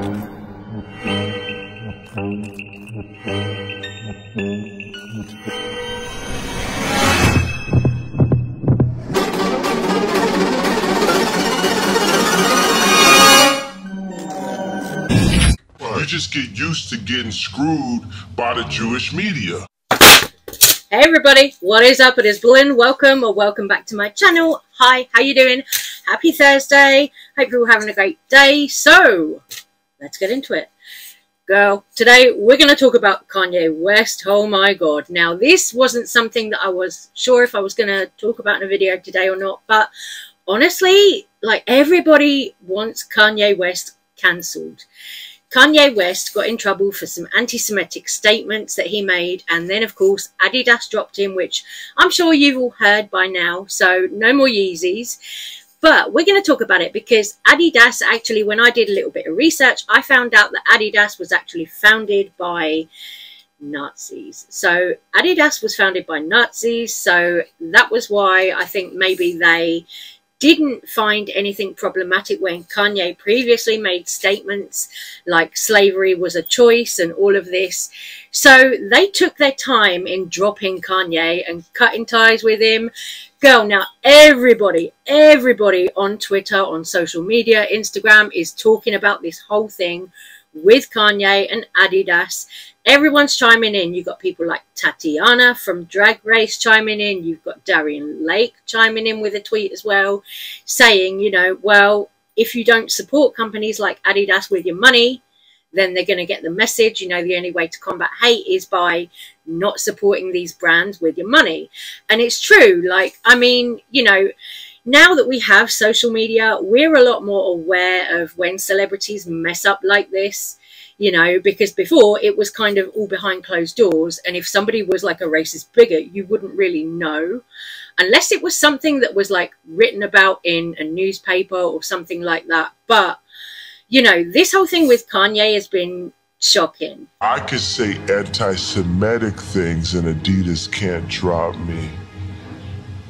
You just get used to getting screwed by the Jewish media. Hey everybody, what is up? It is Blynn. Welcome or welcome back to my channel. Hi, how you doing? Happy Thursday. Hope you're all having a great day. So, let's get into it. Girl, today we're going to talk about Kanye West. Oh my god. Now, this wasn't something that I was sure if I was going to talk about in a video today or not, but honestly, like, everybody wants Kanye West cancelled. Kanye West got in trouble for some anti-Semitic statements that he made, and then of course Adidas dropped him, which I'm sure you've all heard by now, so no more Yeezys. But we're going to talk about it because Adidas, actually, when I did a little bit of research, I found out that Adidas was actually founded by Nazis. So Adidas was founded by Nazis, so that was why I think maybe they didn't find anything problematic when Kanye previously made statements like slavery was a choice and all of this. So they took their time in dropping Kanye and cutting ties with him. Girl, now everybody on Twitter, on social media, Instagram is talking about this whole thing with Kanye and Adidas. Everyone's chiming in. You've got people like Tatiana from Drag Race chiming in. You've got Darian Lake chiming in with a tweet as well, saying, you know, well, if you don't support companies like Adidas with your money, then they're going to get the message. You know, the only way to combat hate is by not supporting these brands with your money. And it's true. Like, I mean, you know, now that we have social media, we're a lot more aware of when celebrities mess up like this. You know, because before it was kind of all behind closed doors. And if somebody was like a racist bigot, you wouldn't really know unless it was something that was like written about in a newspaper or something like that. But, you know, this whole thing with Kanye has been shocking. I could say anti-Semitic things and Adidas can't drop me.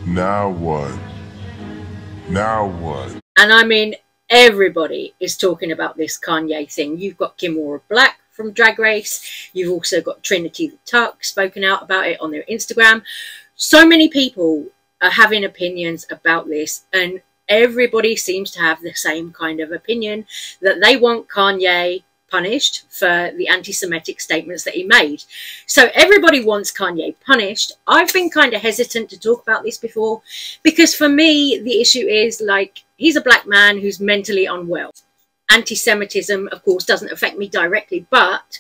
Now what? Now what? And I mean, everybody is talking about this Kanye thing. You've got Kimora Black from Drag Race. You've also got Trinity the Tuck spoken out about it on their Instagram. So many people are having opinions about this, and everybody seems to have the same kind of opinion, that they want Kanye punished for the anti-Semitic statements that he made. So everybody wants Kanye punished. I've been kind of hesitant to talk about this before because for me, the issue is, like, he's a black man who's mentally unwell. Anti-Semitism, of course, doesn't affect me directly, but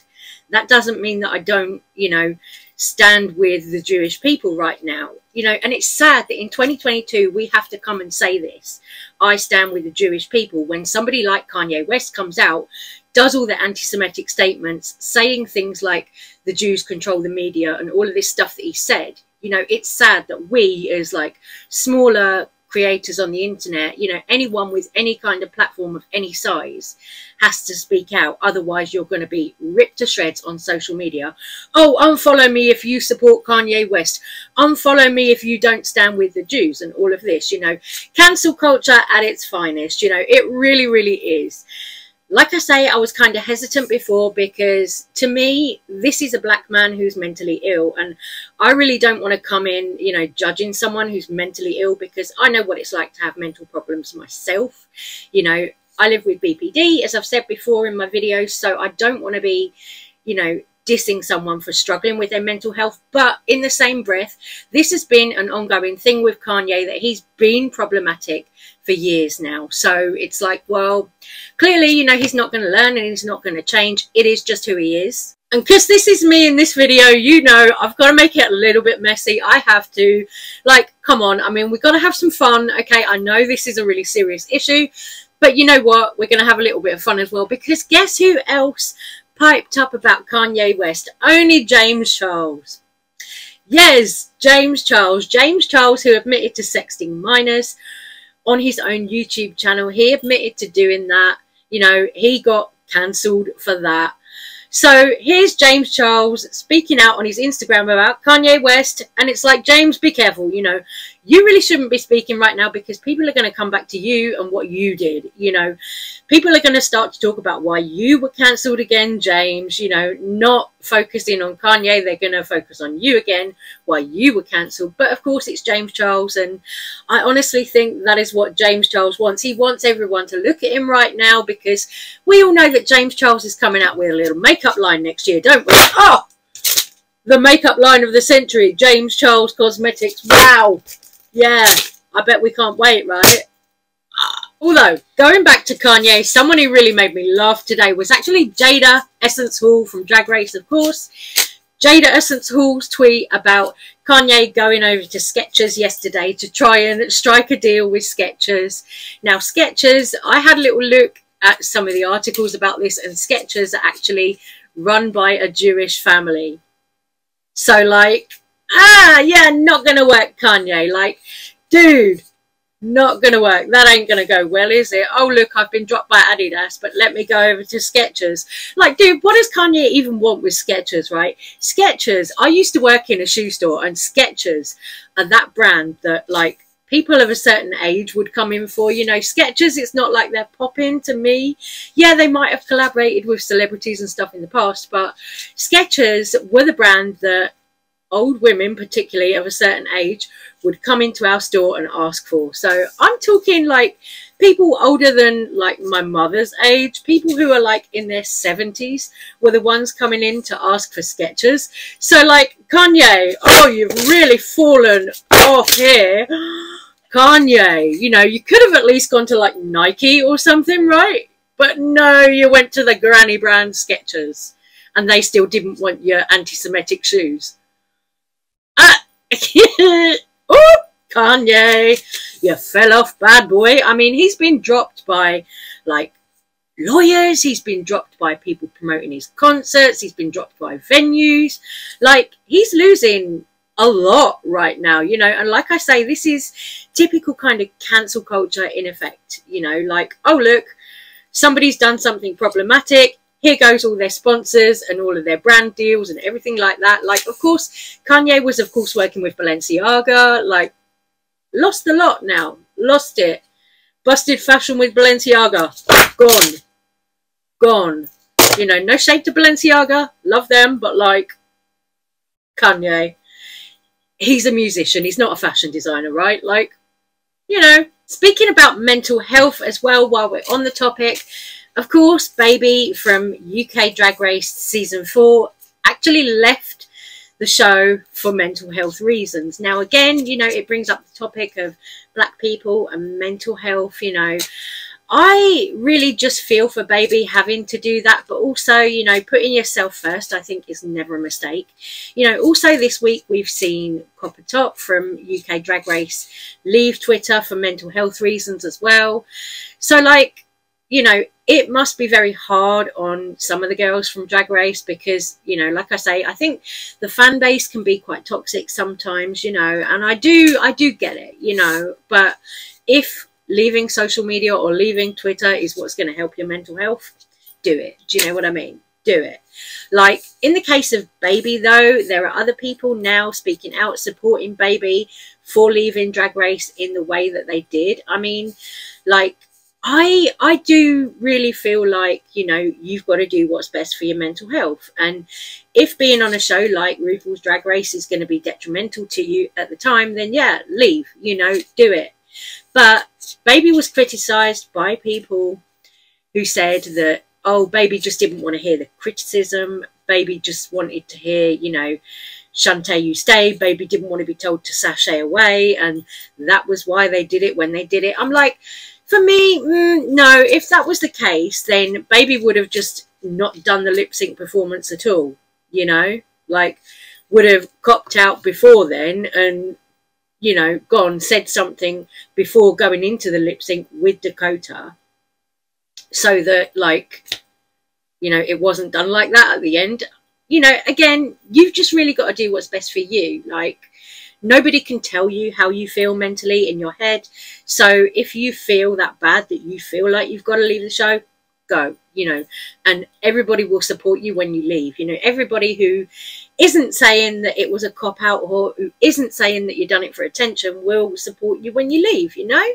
that doesn't mean that I don't, you know, stand with the Jewish people right now. You know, and it's sad that in 2022, we have to come and say this. I stand with the Jewish people when somebody like Kanye West comes out, does all the anti-Semitic statements, saying things like the Jews control the media and all of this stuff that he said. You know, it's sad that we, as like smaller creators on the internet, you know, anyone with any kind of platform of any size has to speak out. Otherwise, you're going to be ripped to shreds on social media. Oh, unfollow me if you support Kanye West. Unfollow me if you don't stand with the Jews and all of this, you know. Cancel culture at its finest, you know, it really, really is. Like I say, I was kind of hesitant before because to me, this is a black man who's mentally ill. And I really don't want to come in, you know, judging someone who's mentally ill because I know what it's like to have mental problems myself. You know, I live with BPD, as I've said before in my videos. So I don't want to be, you know, dissing someone for struggling with their mental health. But in the same breath, this has been an ongoing thing with Kanye, that he's been problematic for years now. So it's like, well, clearly, you know, he's not going to learn and he's not going to change. It is just who he is. And because this is me in this video, you know, I've got to make it a little bit messy. I have to, like, come on. I mean, we've got to have some fun. Okay, I know this is a really serious issue, but you know what? We're going to have a little bit of fun as well, because guess who else piped up about Kanye West? Only James Charles. Yes, James Charles. James Charles, who admitted to sexting minors on his own YouTube channel. He admitted to doing that. You know, he got cancelled for that. So here's James Charles speaking out on his Instagram about Kanye West. And it's like, James, be careful. You know, you really shouldn't be speaking right now, because people are going to come back to you and what you did. You know, people are going to start to talk about why you were cancelled again, James, you know, not focusing on Kanye. They're going to focus on you again, why you were cancelled. But of course, it's James Charles. And I honestly think that is what James Charles wants. He wants everyone to look at him right now, because we all know that James Charles is coming out with a little makeup line next year, don't we? Oh, the makeup line of the century, James Charles Cosmetics. Wow. Yeah, I bet we can't wait, right? Although, going back to Kanye, someone who really made me laugh today was actually Jada Essence Hall from Drag Race, of course. Jada Essence Hall's tweet about Kanye going over to Skechers yesterday to try and strike a deal with Skechers. Now, Skechers, I had a little look at some of the articles about this, and Skechers are actually run by a Jewish family. So, like, yeah, not gonna work, Kanye. Like, dude, not gonna work. That ain't gonna go well, is it? Oh, look, I've been dropped by Adidas, but let me go over to Skechers. Like, dude, what does Kanye even want with Skechers, right? Skechers, I used to work in a shoe store, and Skechers are that brand that, like, people of a certain age would come in for. You know, Skechers, it's not like they're popping to me. Yeah, they might have collaborated with celebrities and stuff in the past, but Skechers were the brand that old women, particularly of a certain age, would come into our store and ask for. So I'm talking like people older than like my mother's age, people who are like in their 70s were the ones coming in to ask for Skechers. So like, Kanye, oh, you've really fallen off here. Kanye, you know, you could have at least gone to like Nike or something, right? But no, you went to the granny brand Skechers, and they still didn't want your anti-Semitic shoes. Oh, Kanye, you fell off, bad boy. I mean, he's been dropped by like lawyers, he's been dropped by people promoting his concerts, he's been dropped by venues. Like, he's losing a lot right now, you know. And like I say, this is typical kind of cancel culture in effect, you know, like, oh, look, somebody's done something problematic, here goes all their sponsors and all of their brand deals and everything like that. Like, of course, Kanye was, of course, working with Balenciaga. Like, lost a lot now. Lost it. Busted fashion with Balenciaga. Gone. Gone. You know, no shade to Balenciaga. Love them. But, like, Kanye, he's a musician. He's not a fashion designer, right? Like, you know. Speaking about mental health as well, while we're on the topic, of course, Baby from UK Drag Race Season 4 actually left the show for mental health reasons. Now, again, you know, it brings up the topic of black people and mental health, you know. I really just feel for Baby having to do that, but also, you know, putting yourself first, I think, is never a mistake. You know, also this week we've seen Copper Top from UK Drag Race leave Twitter for mental health reasons as well. So, like, you know, it must be very hard on some of the girls from Drag Race because, you know, like I say, I think the fan base can be quite toxic sometimes, you know, and I do get it, you know, but if leaving social media or leaving Twitter is what's going to help your mental health, do it. Do you know what I mean? Do it. Like, in the case of Baby, though, there are other people now speaking out, supporting Baby for leaving Drag Race in the way that they did. I mean, like, I do really feel like, you know, you've got to do what's best for your mental health. And if being on a show like RuPaul's Drag Race is going to be detrimental to you at the time, then yeah, leave, you know, do it. But Baby was criticised by people who said that, oh, Baby just didn't want to hear the criticism. Baby just wanted to hear, you know, Shantae, you stay. Baby didn't want to be told to sashay away. And that was why they did it when they did it. I'm like, for me, no, if that was the case, then Baby would have just not done the lip sync performance at all, you know, like would have copped out before then and, you know, gone, said something before going into the lip sync with Dakota so that, like, you know, it wasn't done like that at the end. You know, again, you've just really got to do what's best for you. Like, nobody can tell you how you feel mentally in your head. So if you feel that bad that you feel like you've got to leave the show, go, you know, and everybody will support you when you leave. You know, everybody who isn't saying that it was a cop out or who isn't saying that you've done it for attention will support you when you leave, you know.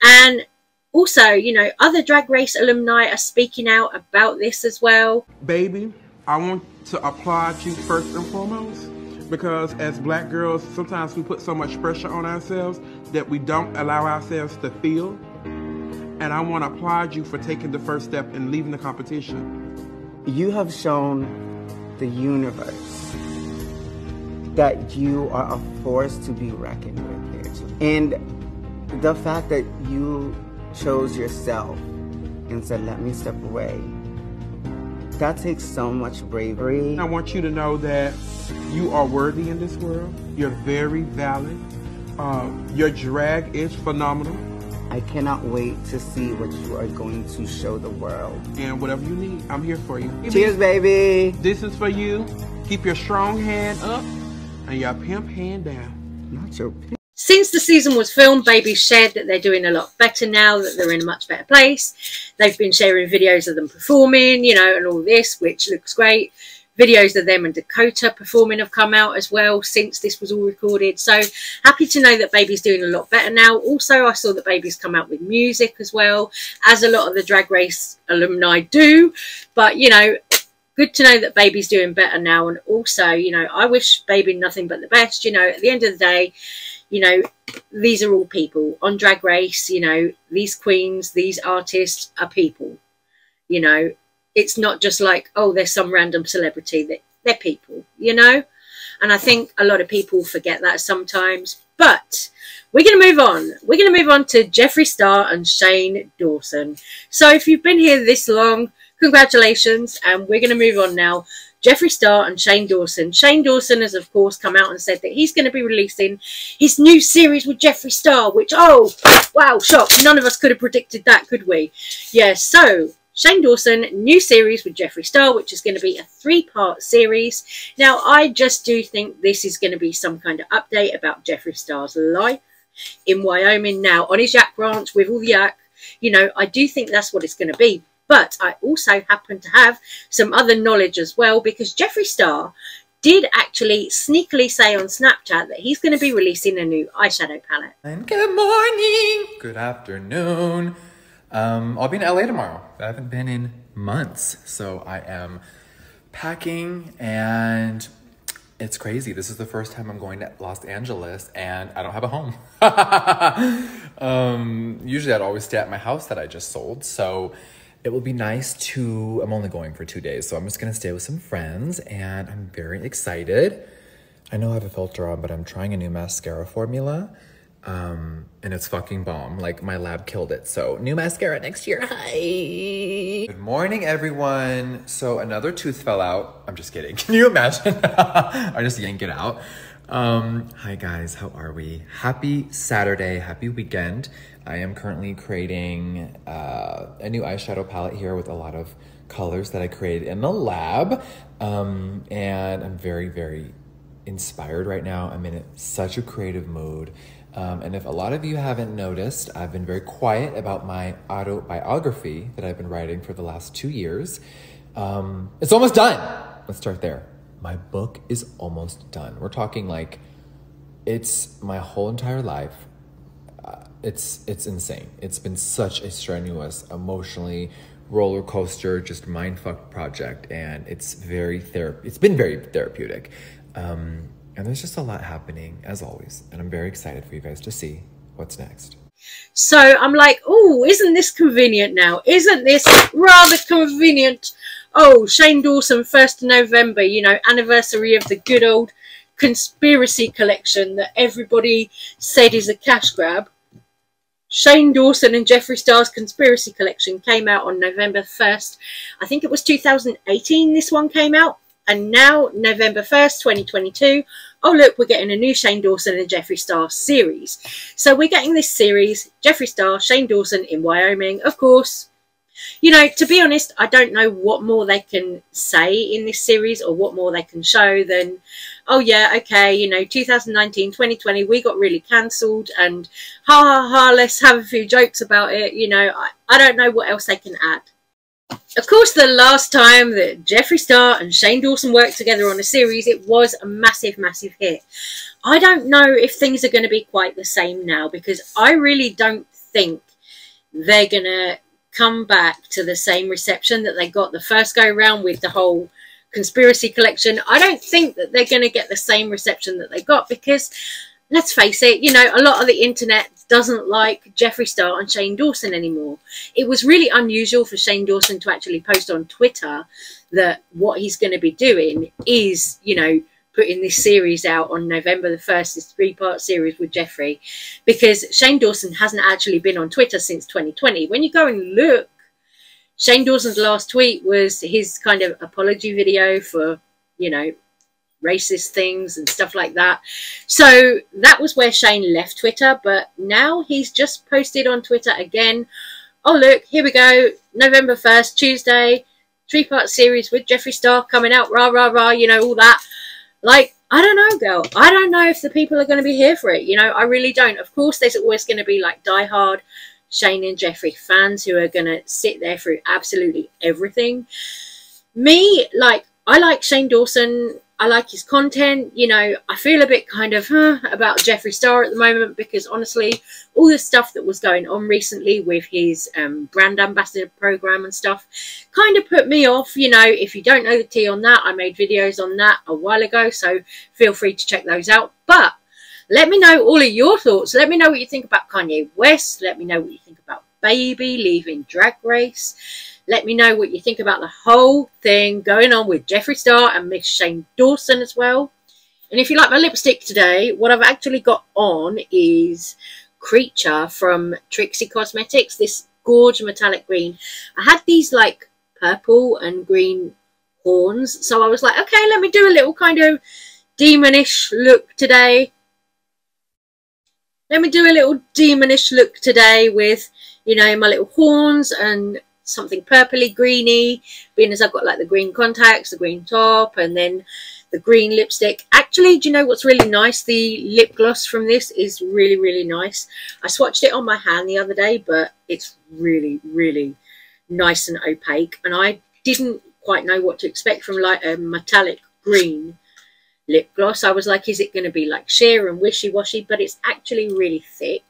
And also, you know, other Drag Race alumni are speaking out about this as well. Baby, I want to applaud you first and foremost, because as black girls, sometimes we put so much pressure on ourselves that we don't allow ourselves to feel. And I want to applaud you for taking the first step and leaving the competition. You have shown the universe that you are a force to be reckoned with here too. And the fact that you chose yourself and said, let me step away, that takes so much bravery. I want you to know that you are worthy in this world. You're very valid. Your drag is phenomenal. I cannot wait to see what you are going to show the world. And whatever you need, I'm here for you. Cheers, baby. This is for you. Keep your strong hand up and your pimp hand down. Not your pimp. Since the season was filmed, Baby shared that they're doing a lot better now, that they're in a much better place. They've been sharing videos of them performing, you know, and all this, which looks great. Videos of them and Dakota performing have come out as well since this was all recorded. So happy to know that Baby's doing a lot better now. Also, I saw that Baby's come out with music as well, as a lot of the Drag Race alumni do. But, you know, good to know that Baby's doing better now. And also, you know, I wish Baby nothing but the best. You know, at the end of the day, you know, these are all people on Drag Race. You know, these queens, these artists are people, you know. It's not just like, oh, there's some random celebrity. They're people, you know? And I think a lot of people forget that sometimes. But we're going to move on. We're going to move on to Jeffree Star and Shane Dawson. So if you've been here this long, congratulations. And we're going to move on now. Jeffree Star and Shane Dawson. Shane Dawson has, of course, come out and said that he's going to be releasing his new series with Jeffree Star, which, oh, wow, shock. None of us could have predicted that, could we? Yeah, so Shane Dawson, new series with Jeffree Star, which is going to be a 3-part series. Now, I just do think this is going to be some kind of update about Jeffree Star's life in Wyoming now, on his yak ranch with all the yak. You know, I do think that's what it's going to be. But I also happen to have some other knowledge as well, because Jeffree Star did actually sneakily say on Snapchat that he's going to be releasing a new eyeshadow palette. And good morning, good afternoon. I'll be in LA tomorrow. I haven't been in months, so I am packing and it's crazy. This is the first time I'm going to Los Angeles and I don't have a home. Usually I'd always stay at my house that I just sold, so it will be nice to, I'm only going for 2 days, so I'm just gonna stay with some friends and I'm very excited. I know I have a filter on, but I'm trying a new mascara formula. And it's fucking bomb. Like, my lab killed it. So, new mascara next year. Hi. Good morning, everyone. So, another tooth fell out. I'm just kidding. Can you imagine? I just yank it out. Hi, guys. How are we? Happy Saturday. Happy weekend. I am currently creating a new eyeshadow palette here with a lot of colors that I created in the lab. And I'm very, very inspired right now. I'm in such a creative mood. And if a lot of you haven't noticed, I've been very quiet about my autobiography that I've been writing for the last 2 years. It's almost done. Let's start there. My book is almost done. We're talking like, it's my whole entire life. It's insane. It's been such a strenuous, emotionally roller coaster, just mindfuck project. And it's been very therapeutic. And there's just a lot happening, as always. And I'm very excited for you guys to see what's next. So I'm like, oh, isn't this convenient now? Isn't this rather convenient? Oh, Shane Dawson, 1st of November, you know, anniversary of the good old conspiracy collection that everybody said is a cash grab. Shane Dawson and Jeffree Star's conspiracy collection came out on November 1st. I think it was 2018 this one came out. And now, November 1st, 2022, oh look, we're getting a new Shane Dawson and Jeffree Star series. So we're getting this series, Jeffree Star, Shane Dawson in Wyoming, of course. You know, to be honest, I don't know what more they can say in this series or what more they can show than, oh yeah, okay, you know, 2019, 2020, we got really cancelled and ha ha ha, let's have a few jokes about it. You know, I don't know what else they can add. Of course, the last time that Jeffree Star and Shane Dawson worked together on a series, it was a massive, massive hit. I don't know if things are going to be quite the same now, because I really don't think they're going to come back to the same reception that they got the first go round with the whole Conspiracy Collection. I don't think that they're going to get the same reception that they got, because let's face it, you know, a lot of the internet doesn't like Jeffree Star and Shane Dawson anymore. It was really unusual for Shane Dawson to actually post on Twitter that what he's going to be doing is, you know, putting this series out on November the 1st, this 3-part series with Jeffree, because Shane Dawson hasn't actually been on Twitter since 2020. When you go and look, Shane Dawson's last tweet was his kind of apology video for, you know, racist things and stuff like that. So that was where Shane left Twitter, but now he's just posted on Twitter again, oh look, here we go, November 1st, Tuesday, 3-part series with Jeffree Star coming out, rah rah rah, you know, all that. Like, I don't know, girl. I don't know if the people are going to be here for it. You know, I really don't. Of course, there's always going to be like diehard Shane and Jeffree fans who are going to sit there through absolutely everything. Me, like, I like Shane Dawson. I like his content. You know, I feel a bit kind of about Jeffree Star at the moment, because honestly, all the stuff that was going on recently with his brand ambassador program and stuff kind of put me off. You know, if you don't know the tea on that, I made videos on that a while ago, so feel free to check those out. But let me know all of your thoughts. Let me know what you think about Kanye West. Let me know what you think about Baby leaving Drag Race. Let me know what you think about the whole thing going on with Jeffree Star and Miss Shane Dawson as well. And if you like my lipstick today, what I've actually got on is Creature from Trixie Cosmetics, this gorgeous metallic green. I had these like purple and green horns, so I was like, okay, let me do a little kind of demonish look today. Let me do a little demonish look today with, you know, my little horns and something purpley greeny, being as I've got like the green contacts, the green top, and then the green lipstick. Actually, do you know what's really nice? The lip gloss from this is really, really nice. I swatched it on my hand the other day, but it's really, really nice and opaque, and I didn't quite know what to expect from like a metallic green lip gloss. I was like, is it going to be like sheer and wishy-washy? But it's actually really thick,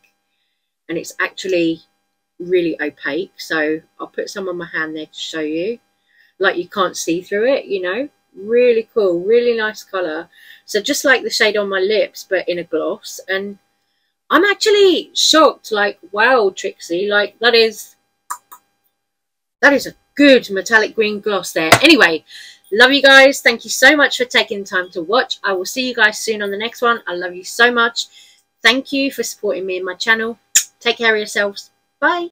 and it's actually really opaque. So I'll put some on my hand there to show you, like you can't see through it, you know. Really cool, really nice colour. So just like the shade on my lips, but in a gloss. And I'm actually shocked, like, wow, Trixie, like that is a good metallic green gloss there. Anyway, love you guys. Thank you so much for taking the time to watch. I will see you guys soon on the next one. I love you so much. Thank you for supporting me and my channel. Take care of yourselves. Bye.